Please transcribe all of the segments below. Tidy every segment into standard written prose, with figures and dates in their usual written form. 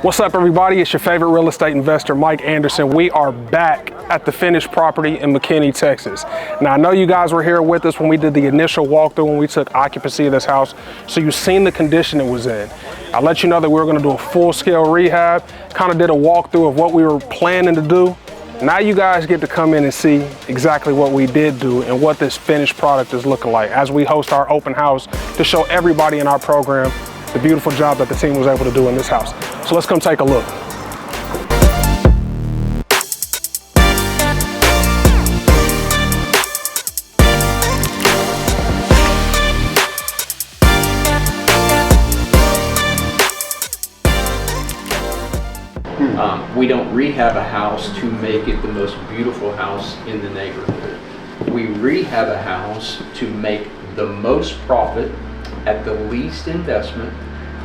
What's up, everybody? It's your favorite real estate investor, Mike Anderson. We are back at the finished property in McKinney, Texas. Now, I know you guys were here with us when we did the initial walkthrough when we took occupancy of this house, so you've seen the condition it was in. I'll let you know that we were going to do a full-scale rehab, kind of did a walkthrough of what we were planning to do. Now you guys get to come in and see exactly what we did do and what this finished product is looking like as we host our open house to show everybody in our program the beautiful job that the team was able to do in this house. So let's come take a look. We don't rehab a house to make it the most beautiful house in the neighborhood. We rehab a house to make the most profit at the least investment,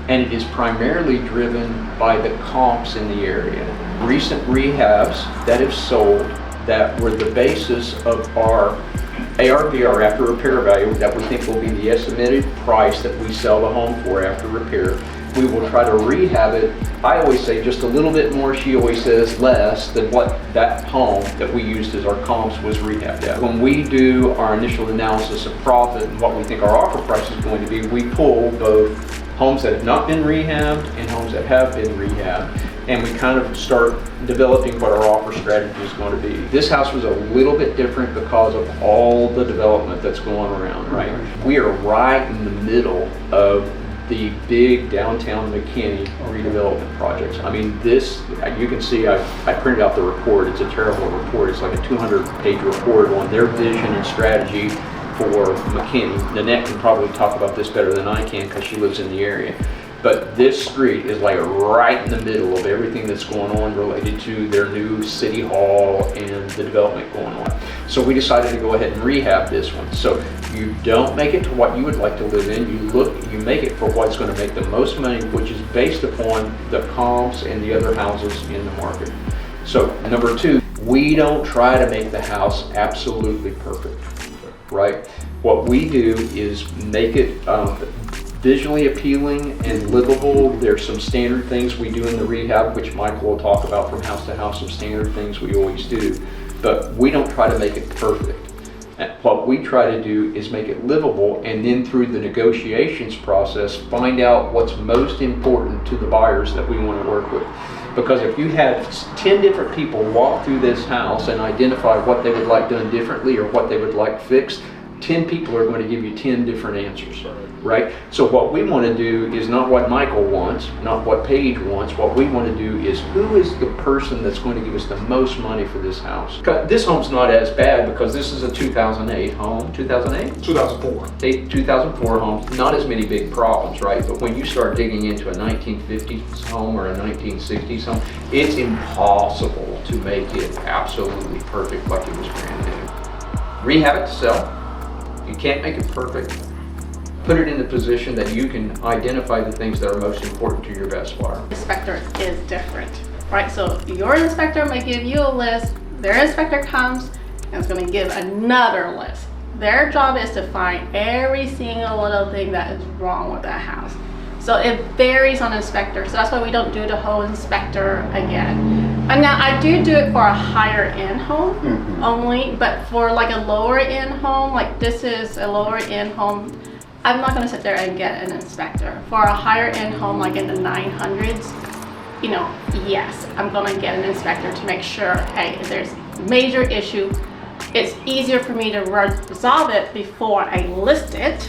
and it is primarily driven by the comps in the area. Recent rehabs that have sold that were the basis of our ARV, our after repair value, that we think will be the estimated price that we sell the home for after repair. We will try to rehab it. I always say just a little bit more, she always says less than what that home that we used as our comps was rehabbed at. When we do our initial analysis of profit and what we think our offer price is going to be, we pull both homes that have not been rehabbed and homes that have been rehabbed, and we kind of start developing what our offer strategy is going to be. This house was a little bit different because of all the development that's going around, right? We are right in the middle of the big downtown McKinney redevelopment projects. I mean, this, you can see, I printed out the report. It's a terrible report. It's like a 200-page report on their vision and strategy for McKinney. Nanette can probably talk about this better than I can because she lives in the area. But this street is like right in the middle of everything that's going on related to their new city hall and the development going on. So we decided to go ahead and rehab this one. So you don't make it to what you would like to live in. You make it for what's going to make the most money, which is based upon the comps and the other houses in the market. So number two, we don't try to make the house absolutely perfect, right? What we do is make it visually appealing and livable. There's some standard things we do in the rehab, which Michael will talk about from house to house, some standard things we always do. But we don't try to make it perfect. What we try to do is make it livable, and then through the negotiations process, find out what's most important to the buyers that we want to work with. Because if you had 10 different people walk through this house and identify what they would like done differently or what they would like fixed, 10 people are going to give you 10 different answers, right? So what we want to do is not what Michael wants, not what Paige wants. What we want to do is who is the person that's going to give us the most money for this house. This home's not as bad because this is a 2008 home. 2008? 2004. 2004 home. Not as many big problems, right? But when you start digging into a 1950s home or a 1960s home, it's impossible to make it absolutely perfect like it was brand new. Rehab it to sell. You can't make it perfect. Put it in the position that you can identify the things that are most important to your best buyer. Inspector is different, right? So your inspector may give you a list, their inspector comes and is going to give another list. Their job is to find every single little thing that is wrong with that house. So it varies on inspector. So that's why we don't do the whole inspector again. And now I do it for a higher end home only, but for like a lower end home, like this is a lower end home, I'm not gonna sit there and get an inspector. For a higher end home, like in the 900s, you know, yes, I'm gonna get an inspector to make sure, hey, if there's a major issue, it's easier for me to resolve it before I list it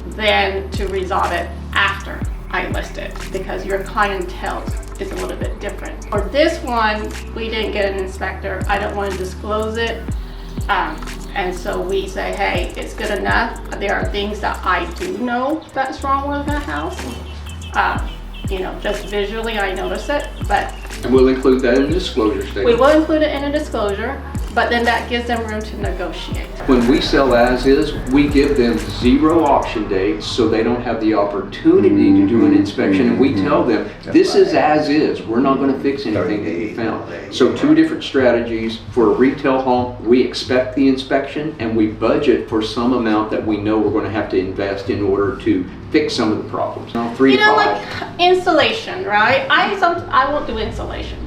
than to resolve it after I list it, because your clientele is a little bit different. For this one, we didn't get an inspector. I don't want to disclose it. And so we say, hey, it's good enough. There are things that I do know that's wrong with the house. You know, just visually I notice it, but. And we'll include that in the disclosure statement. We will include it in a disclosure, but then that gives them room to negotiate. When we sell as is, we give them 0 auction dates so they don't have the opportunity to do an inspection, and we tell them, this is as is, we're not going to fix anything that you found. So 2 different strategies. For a retail home, we expect the inspection and we budget for some amount that we know we're going to have to invest in order to fix some of the problems. Now, 3 You to know, 5. like insulation, right? I won't do insulation.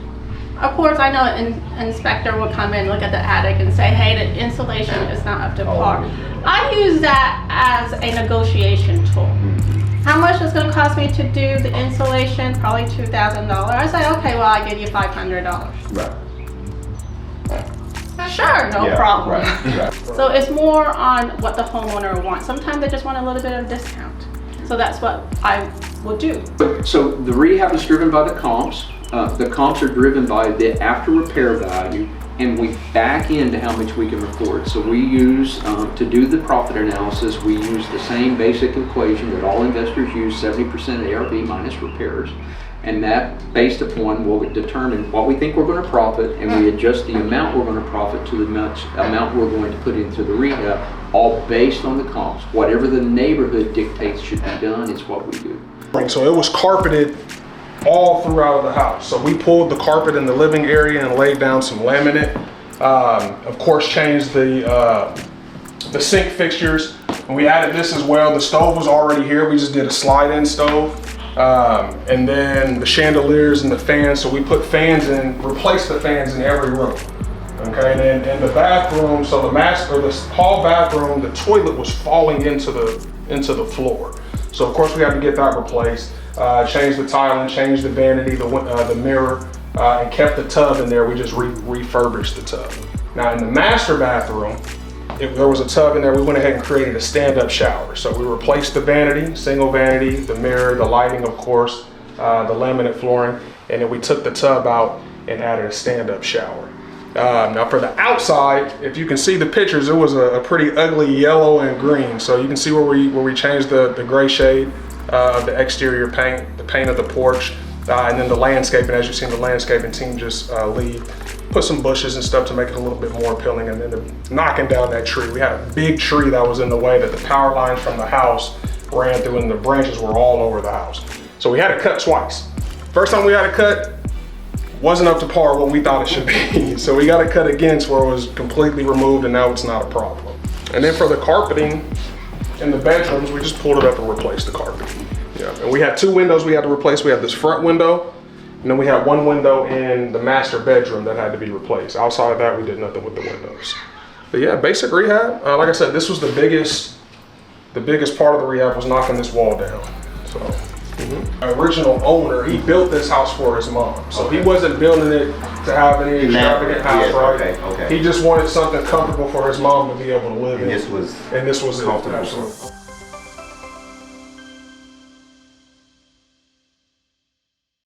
Of course, I know an inspector will come in, look at the attic and say, hey, the insulation is not up to par. I use that as a negotiation tool. How much is going to cost me to do the insulation? Probably $2,000. I say, okay, well, I give you $500. Right. Sure, no problem. Right. So it's more on what the homeowner wants. Sometimes they just want a little bit of a discount. So that's what I will do. So the rehab is driven by the comps. The comps are driven by the after repair value, and we back into how much we can record. So we use, to do the profit analysis, we use the same basic equation that all investors use, 70% ARV minus repairs. And that, based upon, will determine what we think we're going to profit, and we adjust the amount we're going to profit to the amount we're going to put into the rehab, all based on the comps. Whatever the neighborhood dictates should be done is what we do. So it was carpeted all throughout the house. So we pulled the carpet in the living area and laid down some laminate. Of course, changed the sink fixtures. And we added this as well. The stove was already here. We just did a slide-in stove. And then the chandeliers and the fans. So we put fans in, replaced the fans in every room. Okay, and then in the bathroom, so the hall bathroom, the toilet was falling into the floor. So of course we had to get that replaced. Change the tiling, change the vanity, the mirror, and kept the tub in there. We just refurbished the tub. Now in the master bathroom, there was a tub in there. We went ahead and created a stand-up shower. So we replaced the vanity, single vanity, the mirror, the lighting, of course, the laminate flooring, and then we took the tub out and added a stand-up shower. Now for the outside, if you can see the pictures, it was a pretty ugly yellow and green. So you can see where we changed the gray shade of the exterior paint, the paint of the porch, and then the landscaping. As you've seen, the landscaping team just leave, put some bushes and stuff to make it a little bit more appealing, and then knocking down that tree. We had a big tree that was in the way that the power lines from the house ran through, and the branches were all over the house. So we had to cut twice. First time we had to cut, wasn't up to par what we thought it should be. So we got to cut again to where it was completely removed, and now it's not a problem. And then for the carpeting in the bedrooms, we just pulled it up and replaced the carpet. Yeah, and we had 2 windows we had to replace. We had this front window, and then we had 1 window in the master bedroom that had to be replaced. Outside of that, we did nothing with the windows. But yeah, basic rehab. Like I said, this was the biggest part of the rehab was knocking this wall down. So. Original owner, he built this house for his mom. So he wasn't building it to have any extravagant house, right? Okay. He just wanted something comfortable for his mom to be able to live in. And this was it. comfortable. Absolutely.